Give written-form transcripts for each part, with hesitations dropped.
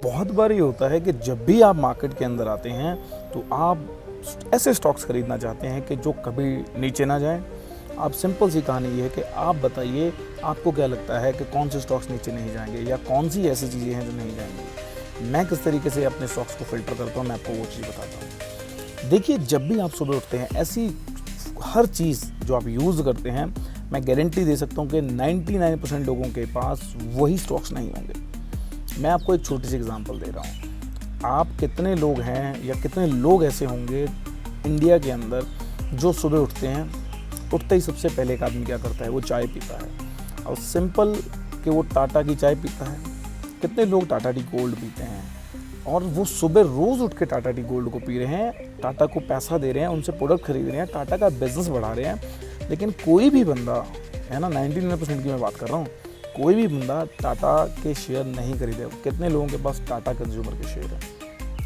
बहुत बार ये होता है कि जब भी आप मार्केट के अंदर आते हैं तो आप ऐसे स्टॉक्स खरीदना चाहते हैं कि जो कभी नीचे ना जाएं। आप सिंपल सी कहानी ये है कि आप बताइए आपको क्या लगता है कि कौन से स्टॉक्स नीचे नहीं जाएंगे या कौन सी ऐसी चीज़ें हैं जो नहीं जाएंगी। मैं किस तरीके से अपने स्टॉक्स को फिल्टर करता हूँ, मैं आपको वो चीज़ बताता हूँ। देखिए, जब भी आप सुबह उठते हैं, ऐसी हर चीज़ जो आप यूज़ करते हैं, मैं गारंटी दे सकता हूँ कि 99% लोगों के पास वही स्टॉक्स नहीं होंगे। मैं आपको एक छोटी सी एग्जांपल दे रहा हूँ। आप कितने लोग हैं या कितने लोग ऐसे होंगे इंडिया के अंदर जो सुबह उठते हैं, उठते ही सबसे पहले एक आदमी क्या करता है, वो चाय पीता है। और सिंपल कि वो टाटा की चाय पीता है। कितने लोग टाटा टी गोल्ड पीते हैं और वो सुबह रोज़ उठ के टाटा टी गोल्ड को पी रहे हैं, टाटा को पैसा दे रहे हैं, उनसे प्रोडक्ट खरीद रहे हैं, टाटा का बिजनेस बढ़ा रहे हैं। लेकिन कोई भी बंदा है ना, 99% की मैं बात कर रहा हूँ, कोई भी बंदा टाटा के शेयर नहीं खरीदे। कितने लोगों के पास टाटा कंज्यूमर के शेयर है?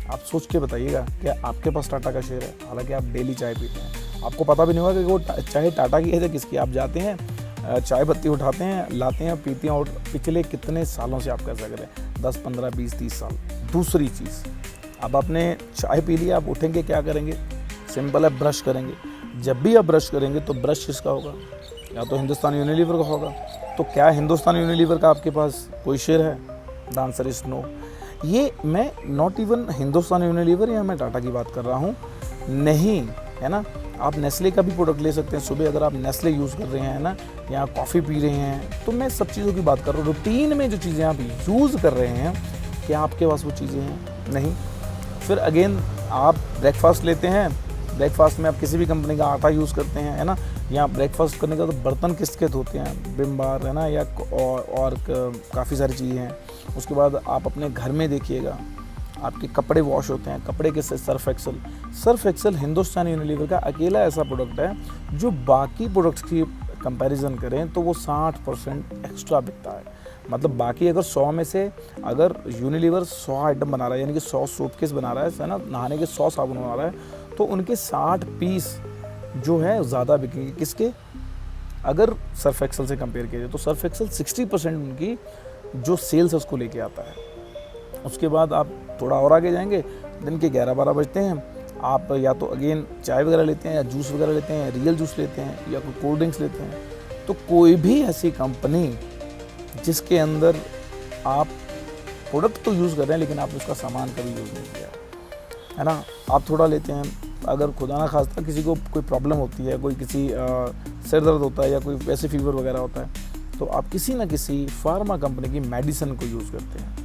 आप सोच के बताइएगा कि आपके पास टाटा का शेयर है, हालांकि आप डेली चाय पीते हैं। आपको पता भी नहीं होगा कि वो चाय टाटा की है या किसकी। आप जाते हैं, चाय पत्ती उठाते हैं, लाते हैं, पीते हैं। और पिछले कितने सालों से आप कर सकते हैं, 10, 15, 20, 30 साल। दूसरी चीज़, अब आपने चाय पी लिया, आप उठेंगे क्या करेंगे? सिंपल है, ब्रश करेंगे। जब भी आप ब्रश करेंगे तो ब्रश किसका होगा? या तो हिंदुस्तान यूनिलीवर का होगा। तो क्या हिंदुस्तान यूनिलीवर का आपके पास कोई शेयर है? The answer is no. ये मैं नॉट इवन हिंदुस्तान यूनिलीवर या मैं टाटा की बात कर रहा हूँ, नहीं, है ना। आप नेस्ले का भी प्रोडक्ट ले सकते हैं। सुबह अगर आप नेस्ले यूज़ कर रहे हैं ना, या कॉफ़ी पी रहे हैं, तो मैं सब चीज़ों की बात कर रहा हूँ। रूटीन में जो चीज़ें आप यूज़ कर रहे हैं, क्या आपके पास वो चीज़ें हैं? नहीं। फिर अगेन आप ब्रेकफास्ट लेते हैं, ब्रेकफास्ट में आप किसी भी कंपनी का आटा यूज़ करते हैं, है ना। या ब्रेकफास्ट करने का तो बर्तन किसके धोते हैं? विम बार, है ना, या और काफ़ी सारी चीज़ें हैं। उसके बाद आप अपने घर में देखिएगा, आपके कपड़े वॉश होते हैं, कपड़े किससे? Surf Excel. Surf Excel Hindustan Unilever का अकेला ऐसा प्रोडक्ट है जो बाकी प्रोडक्ट्स की कंपैरिजन करें तो वो 60% एक्स्ट्रा बिकता है। मतलब बाकी अगर 100 में से अगर यूनिलीवर 100 आइटम बना रहा है, यानी कि 100 सूटकेस बना रहा है ना, नहाने के 100 साबुन बना रहा है, तो उनके 60 पीस जो है ज़्यादा बिकेंगे। किसके? अगर सर्फ एक्सेल से कंपेयर किया जाए तो सर्फ एक्सेल 60% उनकी जो सेल्स है उसको लेके आता है। उसके बाद आप थोड़ा और आगे जाएंगे, दिन के 11-12 बजते हैं, आप या तो अगेन चाय वगैरह लेते हैं, या जूस वगैरह लेते हैं, रियल जूस लेते हैं, या कोई कोल्ड ड्रिंक्स लेते हैं। तो कोई भी ऐसी कंपनी जिसके अंदर आप प्रोडक्ट तो यूज़ कर रहे हैं लेकिन आप उसका सामान कभी यूज़ नहीं किया, है ना। आप थोड़ा लेते हैं, अगर खुदा ना खास्ता किसी को कोई प्रॉब्लम होती है, कोई किसी सिर दर्द होता है या कोई वैसे फीवर वगैरह होता है, तो आप किसी ना किसी फार्मा कंपनी की मेडिसिन को यूज़ करते हैं।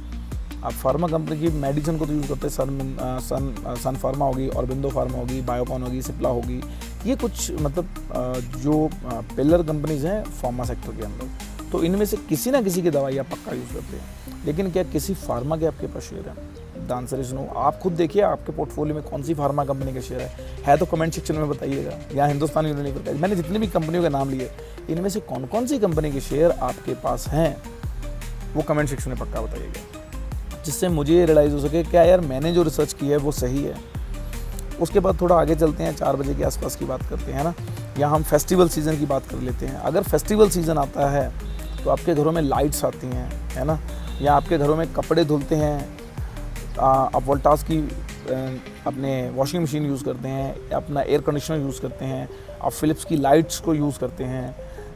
आप फार्मा कंपनी की मेडिसिन को तो यूज़ करते हैं, सन फार्मा होगी, ऑरबिंदो फार्मा होगी, बायोकॉन होगी, सिप्ला होगी। ये कुछ मतलब जो पिलर कंपनीज हैं फार्मा सेक्टर के अंदर, तो इनमें से किसी ना किसी की दवाई आप पक्का यूज़ करते हैं। लेकिन क्या किसी फार्मा के आपके पास शेयर है? The answer is no. आप खुद देखिए आपके पोर्टफोलियो में कौन सी फार्मा कंपनी के शेयर है तो कमेंट सेक्शन में बताइएगा। या हिंदुस्तान यूनिलीवर का, मैंने जितनी भी कंपनियों के नाम लिए, इनमें से कौन कौन सी कंपनी के शेयर आपके पास हैं, वो कमेंट सेक्शन में पक्का बताइएगा, जिससे मुझे ये रियलाइज़ हो सके क्या यार मैंने जो रिसर्च की है वो सही है। उसके बाद थोड़ा आगे चलते हैं, 4 बजे के आसपास की बात करते हैं ना, या हम फेस्टिवल सीज़न की बात कर लेते हैं। अगर फेस्टिवल सीज़न आता है तो आपके घरों में लाइट्स आती हैं, है ना, या आपके घरों में कपड़े धुलते हैं, आप वोल्टास की अपने वॉशिंग मशीन यूज़ करते हैं, अपना एयर कंडीशनर यूज़ करते हैं, आप फ़िलिप्स की लाइट्स को यूज़ करते हैं।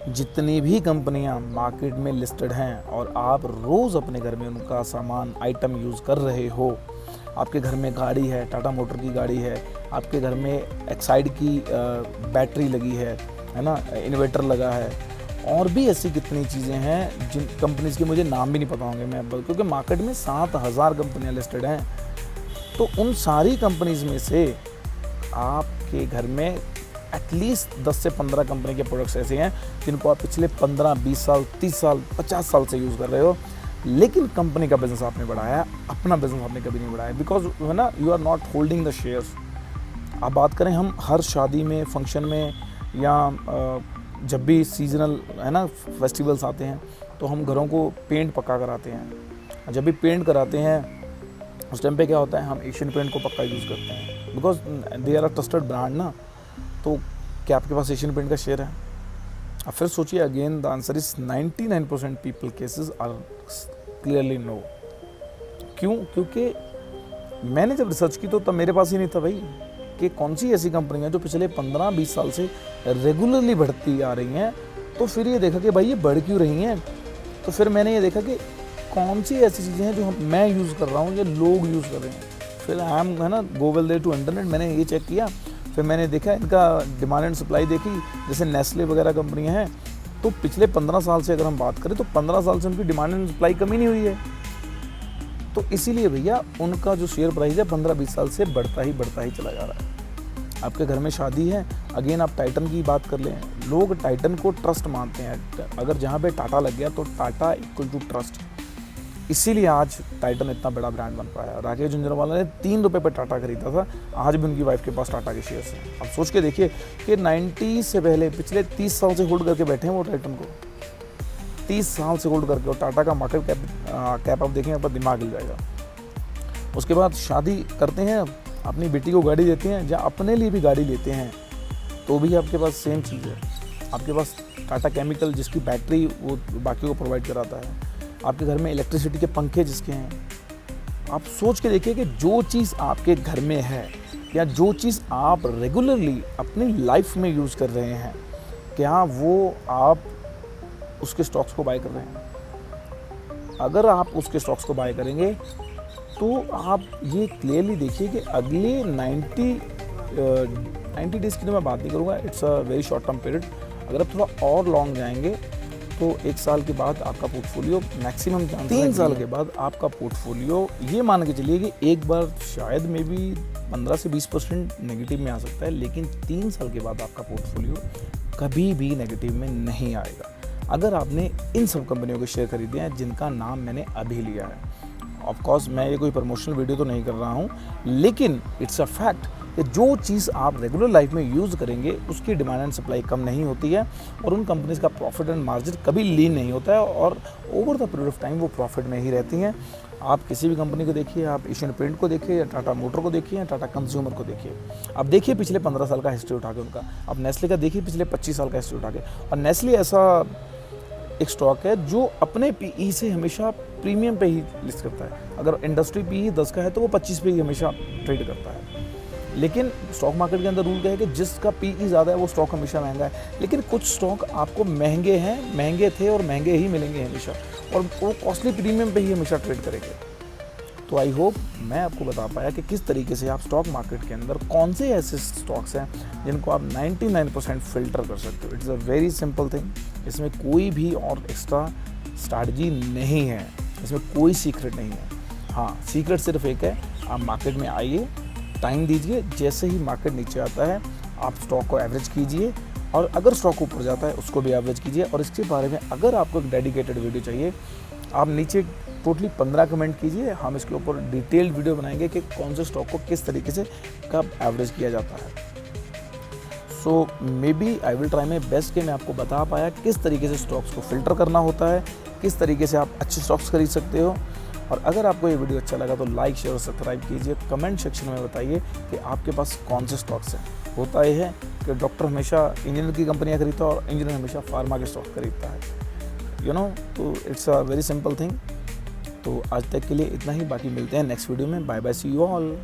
जितनी भी कंपनियां मार्केट में लिस्टेड हैं और आप रोज़ अपने घर में उनका सामान आइटम यूज़ कर रहे हो, आपके घर में गाड़ी है, टाटा मोटर की गाड़ी है, आपके घर में एक्साइड की बैटरी लगी है ना, इन्वर्टर लगा है, और भी ऐसी कितनी चीज़ें हैं जिन कंपनीज़ के मुझे नाम भी नहीं पता होंगे मैं, क्योंकि मार्केट में 7000 कंपनियां लिस्टेड हैं। तो उन सारी कंपनीज़ में से आपके घर में एटलीस्ट 10 से 15 कंपनी के प्रोडक्ट्स ऐसे हैं जिनको आप पिछले 15, 20 साल, 30 साल, 50 साल से यूज़ कर रहे हो, लेकिन कंपनी का बिजनेस आपने बढ़ाया, अपना बिजनेस आपने कभी नहीं बढ़ाया। बिकॉज है ना, you are not holding the shares. आप बात करें, हम हर शादी में, फंक्शन में, या जब भी सीजनल है ना फेस्टिवल्स आते हैं तो हम घरों को पेंट पक्का कराते हैं। जब भी पेंट कराते हैं उस टाइम पे क्या होता है, हम एशियन पेंट को पक्का यूज़ करते हैं, because they are a trusted brand ना। तो क्या आपके पास एशियन पेंट का शेयर है? अब फिर सोचिए, again the answer is 99% people cases are clearly no. क्यों? क्योंकि मैंने जब रिसर्च की तो तब मेरे पास ही नहीं था भाई कि कौन सी ऐसी कंपनियां जो पिछले 15-20 साल से रेगुलरली बढ़ती आ रही हैं। तो फिर ये देखा कि भाई ये बढ़ क्यों रही हैं। तो फिर मैंने ये देखा कि कौन सी ऐसी चीज़ें हैं जो मैं यूज़ कर रहा हूँ या लोग यूज़ कर रहे हैं। फिर है ना, go well there to internet, मैंने ये चेक किया। फिर मैंने देखा इनका डिमांड एंड सप्लाई देखी, जैसे नेस्ले वगैरह कंपनियां हैं, तो पिछले 15 साल से अगर हम बात करें तो 15 साल से उनकी डिमांड एंड सप्लाई कमी नहीं हुई है। तो इसीलिए भैया उनका जो शेयर प्राइस है 15-20 साल से बढ़ता ही चला जा रहा है। आपके घर में शादी है, अगेन आप टाइटन की बात कर लें, लोग टाइटन को ट्रस्ट मानते हैं। अगर जहाँ पे टाटा लग गया तो टाटा इक्वल टू ट्रस्ट। इसीलिए आज टाइटन इतना बड़ा ब्रांड बन पाया। राकेश झुंझुनवाला ने 3 रुपये पर टाटा खरीदा था, आज भी उनकी वाइफ के पास टाटा के शेयर्स हैं। अब सोच के देखिए कि 90 से पहले पिछले 30 साल से होल्ड करके बैठे हैं वो टाइटन को, 30 साल से होल्ड करके। और टाटा का मार्केट कैप आप देखेंगे पर दिमाग हिल जाएगा। उसके बाद शादी करते हैं, अपनी बेटी को गाड़ी देते हैं, या अपने लिए भी गाड़ी लेते हैं, तो भी आपके पास सेम चीज़ है। आपके पास टाटा केमिकल जिसकी बैटरी वो बाकी को प्रोवाइड कराता है, आपके घर में इलेक्ट्रिसिटी के पंखे जिसके हैं। आप सोच के देखिए कि जो चीज़ आपके घर में है या जो चीज़ आप रेगुलरली अपनी लाइफ में यूज़ कर रहे हैं, क्या वो आप उसके स्टॉक्स को बाय कर रहे हैं? अगर आप उसके स्टॉक्स को बाय करेंगे तो आप ये क्लियरली देखिए कि अगले 90 डेज़ की तो मैं बात नहीं करूँगा, it's a very short term period. अगर आप थोड़ा और लॉन्ग जाएंगे तो 1 साल के बाद आपका पोर्टफोलियो मैक्सिमम 3 साल के बाद आपका पोर्टफोलियो, ये मान के चलिए कि एक बार शायद में भी 15 से 20% नेगेटिव में आ सकता है, लेकिन 3 साल के बाद आपका पोर्टफोलियो कभी भी नेगेटिव में नहीं आएगा। अगर आपने इन सब कंपनियों के शेयर खरीदे हैं जिनका नाम मैंने अभी लिया है। ऑफ कोर्स मैं ये कोई प्रमोशनल वीडियो तो नहीं कर रहा हूँ, लेकिन इट्स अ फैक्ट कि जो चीज़ आप रेगुलर लाइफ में यूज़ करेंगे उसकी डिमांड एंड सप्लाई कम नहीं होती है, और उन कंपनीज़ का प्रॉफिट एंड मार्जिन कभी लीन नहीं होता है, और over the period of time वो प्रॉफिट में ही रहती हैं। आप किसी भी कंपनी को देखिए, आप एशियन पेंट को देखिए, या टाटा मोटर को देखिए, या टाटा कंज्यूमर को देखिए। अब देखिए पिछले 15 साल का हिस्ट्री उठा के उनका, अब नेस्ले का देखिए पिछले 25 साल का हिस्ट्री उठा के। और नेस्ले ऐसा एक स्टॉक है जो अपने पीई से हमेशा प्रीमियम पे ही लिस्ट करता है। अगर इंडस्ट्री पीई 10 का है तो वो 25 पे ही हमेशा ट्रेड करता है। लेकिन स्टॉक मार्केट के अंदर रूल क्या है कि जिसका पीई ज़्यादा है वो स्टॉक हमेशा महंगा है। लेकिन कुछ स्टॉक आपको महंगे हैं, महंगे थे और महंगे ही मिलेंगे हमेशा, और वो कॉस्टली प्रीमियम पे ही हमेशा ट्रेड करेंगे। तो आई होप मैं आपको बता पाया कि किस तरीके से आप स्टॉक मार्केट के अंदर कौन से ऐसे स्टॉक्स हैं जिनको आप 99% फिल्टर कर सकते हो। It's a very simple thing. इसमें कोई भी और एक्स्ट्रा स्ट्रैटेजी नहीं है, इसमें कोई सीक्रेट नहीं है। हाँ, सीक्रेट सिर्फ एक है, आप मार्केट में आइए, टाइम दीजिए, जैसे ही मार्केट नीचे आता है आप स्टॉक को एवरेज कीजिए, और अगर स्टॉक ऊपर जाता है उसको भी एवरेज कीजिए। और इसके बारे में अगर आपको एक डेडिकेटेड वीडियो चाहिए, आप नीचे टोटली 15 कमेंट कीजिए, हम इसके ऊपर डिटेल्ड वीडियो बनाएंगे कि कौन से स्टॉक को किस तरीके से कब एवरेज किया जाता है। So maybe I will try my best कि मैं आपको बता पाया किस तरीके से स्टॉक्स को फिल्टर करना होता है, किस तरीके से आप अच्छे स्टॉक्स खरीद सकते हो। और अगर आपको ये वीडियो अच्छा लगा तो लाइक, शेयर और सब्सक्राइब कीजिए। कमेंट सेक्शन में बताइए कि आपके पास कौन से स्टॉक्स हैं। होता यह है कि डॉक्टर हमेशा इंजीनियर की कंपनियां खरीदता है और इंजीनियर हमेशा फार्मा के स्टॉक खरीदता है, यू नो। तो it's a very simple thing. तो आज तक के लिए इतना ही, बाकी मिलते हैं नेक्स्ट वीडियो में। Bye bye, see you all.